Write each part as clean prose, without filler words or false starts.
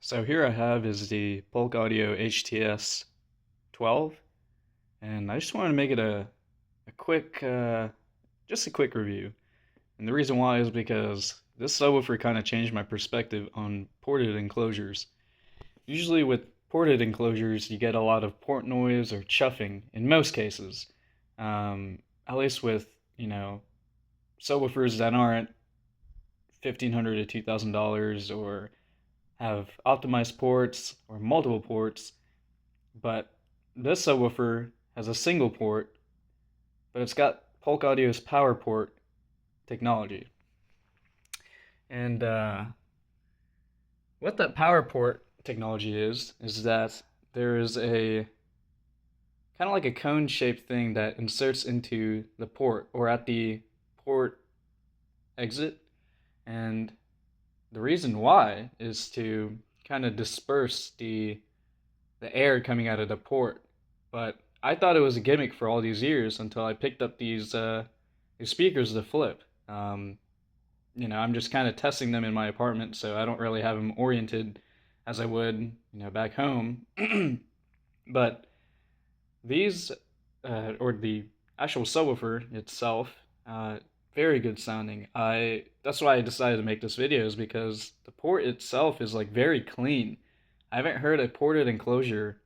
So here I have is the Polk Audio HTS12, and I just wanted to make it a quick, just a quick review. And the reason why is because this subwoofer kind of changed my perspective on ported enclosures. Usually with ported enclosures, you get a lot of port noise or chuffing in most cases. At least with, subwoofers that aren't $1,500 to $2,000 or have optimized ports or multiple ports, but this subwoofer has a single port, but it's got Polk Audio's power port technology. And what that power port technology is that there is a kind of like a cone shaped thing that inserts into the port or at the port exit. And the reason why is to kind of disperse the air coming out of the port. But I thought it was a gimmick for all these years until I picked up these speakers to flip. I'm just kind of testing them in my apartment, so I don't really have them oriented as I would, back home. But these, or the actual subwoofer itself, very good sounding. That's why I decided to make this video, is because the port itself is like very clean. I haven't heard a ported enclosure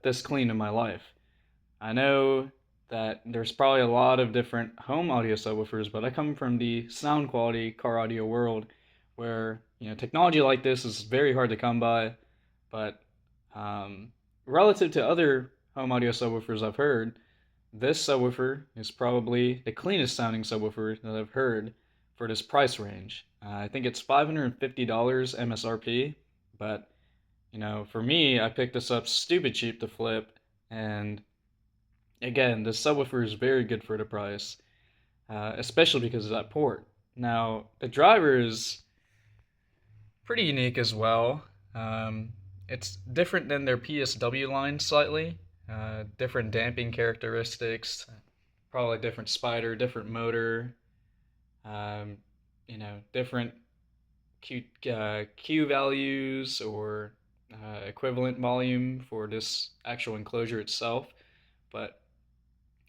this clean in my life. I know that there's probably a lot of different home audio subwoofers, but I come from the sound quality car audio world where, technology like this is very hard to come by, but relative to other home audio subwoofers I've heard, this subwoofer is probably the cleanest sounding subwoofer that I've heard for this price range. I think it's $550 MSRP, but for me, I picked this up stupid cheap to flip, and again, this subwoofer is very good for the price, especially because of that port. Now, the driver is pretty unique as well. It's different than their PSW line slightly. Different damping characteristics, probably different spider, different motor, different Q values or equivalent volume for this actual enclosure itself. But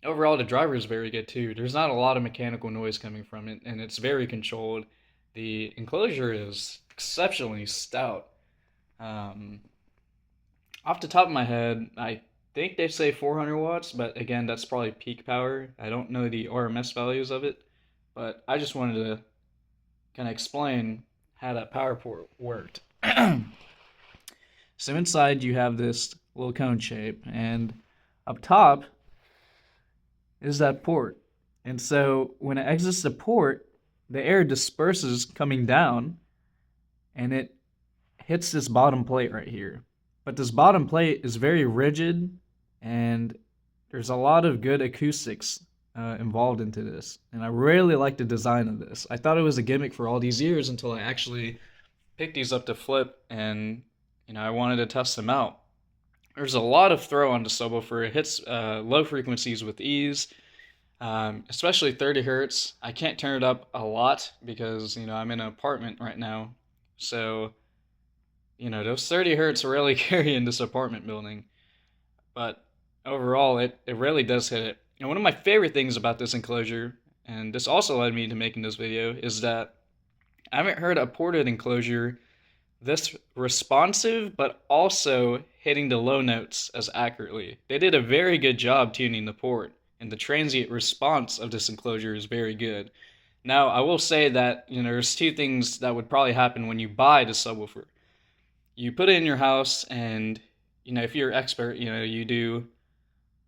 overall, the driver is very good too. There's not a lot of mechanical noise coming from it, and it's very controlled. The enclosure is exceptionally stout. Um, Off the top of my head, I think they say 400 watts, but again, that's probably peak power. I don't know the RMS values of it, but I just wanted to kind of explain how that power port worked. So inside you have this little cone shape, and up top is that port. And so when it exits the port, the air disperses coming down, and it hits this bottom plate right here. But this bottom plate is very rigid, and there's a lot of good acoustics involved into this. And I really like the design of this. I thought it was a gimmick for all these years until I actually picked these up to flip, and I wanted to test them out. There's a lot of throw on the subwoofer. It hits low frequencies with ease, especially 30 hertz. I can't turn it up a lot because I'm in an apartment right now, so those 30 hertz really carry in this apartment building. But overall, it really does hit it. And one of my favorite things about this enclosure, and this also led me to making this video, is that I haven't heard a ported enclosure this responsive, but also hitting the low notes as accurately. They did a very good job tuning the port, and the transient response of this enclosure is very good. Now, I will say that there's two things that would probably happen when you buy the subwoofer. You put it in your house, and if you're an expert, you do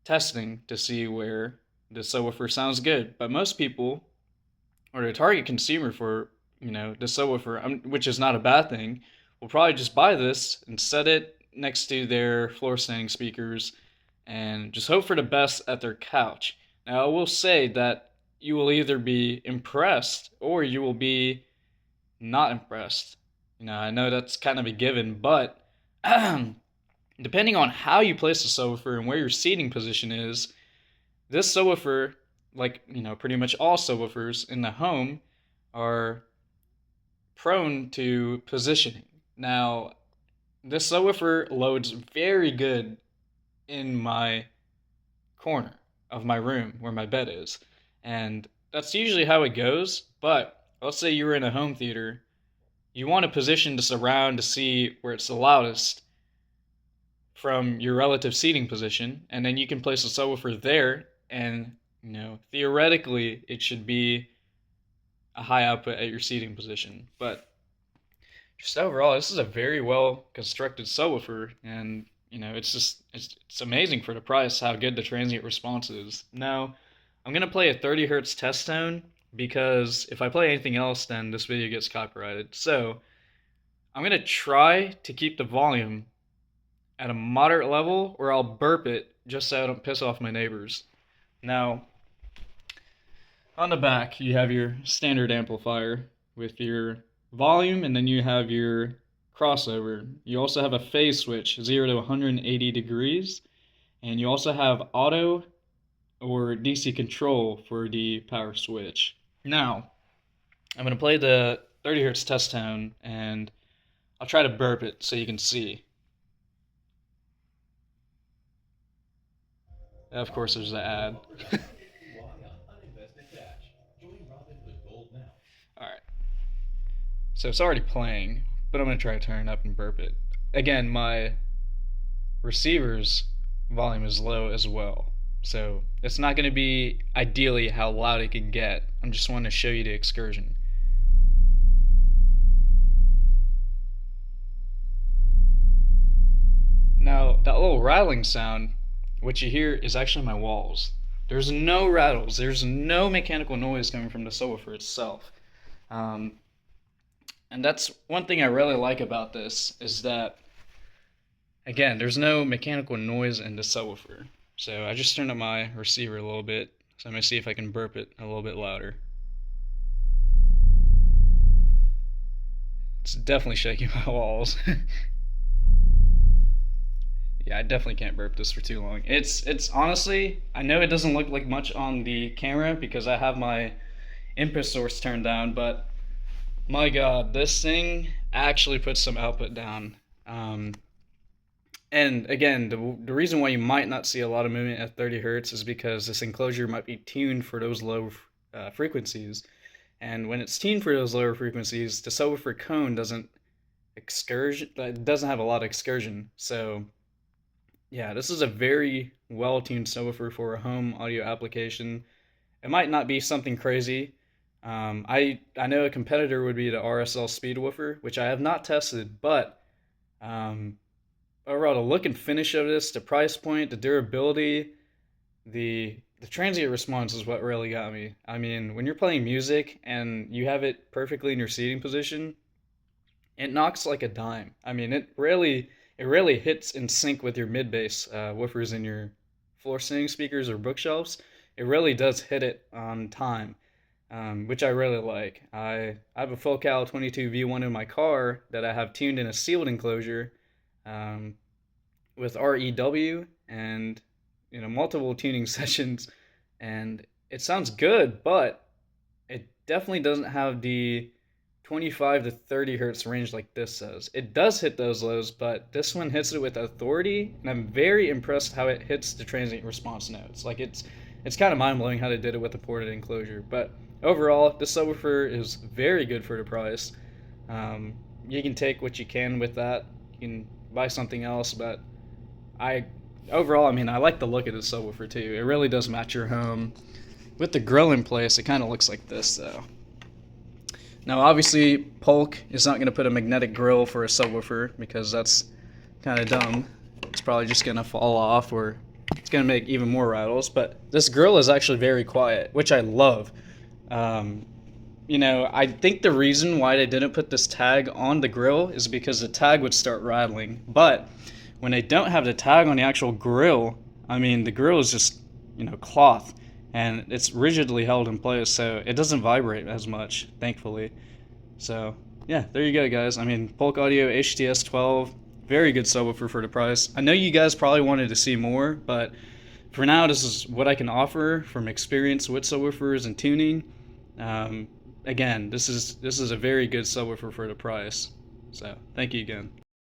testing to see where the subwoofer sounds good. But most people, or the target consumer for the subwoofer, which is not a bad thing, will probably just buy this and set it next to their floor standing speakers and just hope for the best at their couch. Now, I will say that you will either be impressed or you will be not impressed. I know that's kind of a given, but depending on how you place the subwoofer and where your seating position is, this subwoofer, like pretty much all subwoofers in the home, are prone to positioning. Now, this subwoofer loads very good in my corner of my room where my bed is. And that's usually how it goes. But let's say you were in a home theater, you want to position this around to see where it's the loudest from your relative seating position, and then you can place a subwoofer there, and theoretically it should be a high output at your seating position. But just overall, this is a very well constructed subwoofer, and it's amazing for the price how good the transient response is. Now, I'm gonna play a 30 hertz test tone because if I play anything else, then this video gets copyrighted. So I'm gonna try to keep the volume at a moderate level, or I'll burp it just so I don't piss off my neighbors. Now, on the back, you have your standard amplifier with your volume, and then you have your crossover. You also have a phase switch, 0 to 180 degrees, and you also have auto or DC control for the power switch. Now, I'm going to play the 30 hertz test tone, and I'll try to burp it so you can see. Of course, there's the ad. Alright. So it's already playing, but I'm going to try to turn it up and burp it. Again, my receiver's volume is low as well. So it's not going to be ideally how loud it can get. I'm just wanting to show you the excursion. Now, that little rattling sound, what you hear is actually my walls. There's no rattles. There's no mechanical noise coming from the subwoofer itself. And that's one thing I really like about this is that, again, there's no mechanical noise in the subwoofer. So I just turned up my receiver a little bit. So I'm going to see if I can burp it a little bit louder. It's definitely shaking my walls. Yeah, I definitely can't burp this for too long. It's honestly, I know it doesn't look like much on the camera because I have my input source turned down, but my God, this thing actually puts some output down. And again, the reason why you might not see a lot of movement at 30 hertz is because this enclosure might be tuned for those low frequencies. And when it's tuned for those lower frequencies, the subwoofer cone doesn't have a lot of excursion. So yeah, this is a very well-tuned subwoofer for a home audio application. It might not be something crazy. I know a competitor would be the RSL Speedwoofer, which I have not tested, but overall, the look and finish of this, the price point, the durability, the transient response is what really got me. I mean, when you're playing music and you have it perfectly in your seating position, it knocks like a dime. I mean, it really hits in sync with your mid-bass woofers in your floor sitting speakers or bookshelves. It really does hit it on time, which I really like. I have a Focal 22 V1 in my car that I have tuned in a sealed enclosure with REW and multiple tuning sessions, and it sounds good, but it definitely doesn't have the 25 to 30 hertz range like this does. It does hit those lows, but this one hits it with authority, and I'm very impressed how it hits the transient response notes. Like it's kind of mind-blowing how they did it with the ported enclosure. But overall, this subwoofer is very good for the price. You can take what you can with that. You can buy something else, but overall, I mean, I like the look of this subwoofer too. It really does match your home. With the grill in place, it kind of looks like this though. Now, obviously, Polk is not going to put a magnetic grill for a subwoofer because that's kind of dumb. It's probably just going to fall off or it's going to make even more rattles. But this grill is actually very quiet, which I love. I think the reason why they didn't put this tag on the grill is because the tag would start rattling. But when they don't have the tag on the actual grill, I mean, the grill is just, cloth. And it's rigidly held in place, so it doesn't vibrate as much, thankfully. So, yeah, there you go, guys. I mean, Polk Audio HTS12, very good subwoofer for the price. I know you guys probably wanted to see more, but for now, this is what I can offer from experience with subwoofers and tuning. Again, this is a very good subwoofer for the price. So, thank you again.